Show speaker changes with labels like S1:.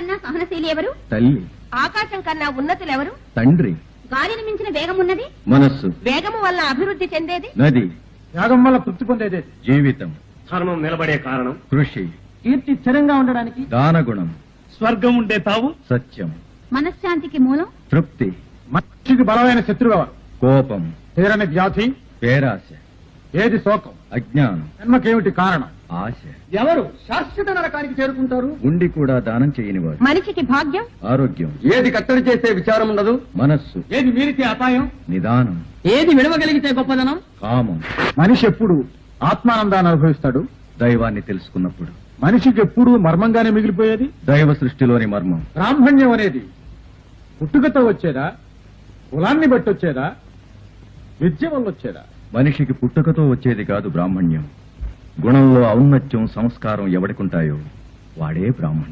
S1: కన్నా సహనశీలి ఎవరు?
S2: తల్లి.
S1: ఆకాశం కన్నా ఉన్నతులెవరు?
S2: తండ్రి.
S1: గాలిని మించిన వేగం ఉన్నది?
S2: మనస్సు.
S1: వేగము వల్ల అభివృద్ధి చెందేది?
S2: నది.
S3: త్యాగం వల్ల తృప్తి పొందేది?
S2: జీవితం.
S4: ధర్మం నిలబడే కారణం?
S2: కృషి.
S3: కీర్తి స్థిరంగా ఉండడానికి?
S2: దానగుణం.
S4: స్వర్గం ఉండే తావు?
S2: సత్యం.
S1: మనశ్శాంతికి మూలం?
S2: తృప్తి.
S3: మనిషికి బలమైన శత్రువు?
S2: కోపం.
S3: తీరని వ్యాధి?
S2: పేరాశ.
S3: ఏది శోకం?
S2: అజ్ఞానం.
S3: జన్మకేమిటి కారణం?
S2: ఆశ.
S3: ఎవరు శాశ్వత నరకానికి చేరుకుంటారు?
S2: ఉండి కూడా దానం చేయనివారు.
S1: మనిషికి భాగ్యం?
S2: ఆరోగ్యం.
S3: ఏది కట్టడి చేసే విచారం ఉండదు?
S2: మనస్సు.
S3: ఏది మీరితే అపాయం?
S2: నిదానం.
S3: ఏది విడవగలిగితే గొప్పదనం?
S2: కామం.
S3: మనిషి ఎప్పుడు ఆత్మానందాన్ని అనుభవిస్తాడు?
S2: దైవాన్ని తెలుసుకున్నప్పుడు.
S3: మనిషికి ఎప్పుడు మర్మంగానే మిగిలిపోయేది?
S2: దైవ సృష్టిలోని మర్మం.
S3: బ్రాహ్మణ్యం అనేది పుట్టుకతో వచ్చేదా, కులాన్ని బట్టి వచ్చేదా, విద్య వల్ల వచ్చేదా?
S2: మనిషికి పుట్టుకతో వచ్చేది కాదు బ్రాహ్మణ్యం. గుణంలో ఔన్నత్యం, సంస్కారం ఎవడికుంటాయో వాడే బ్రాహ్మణ్యం.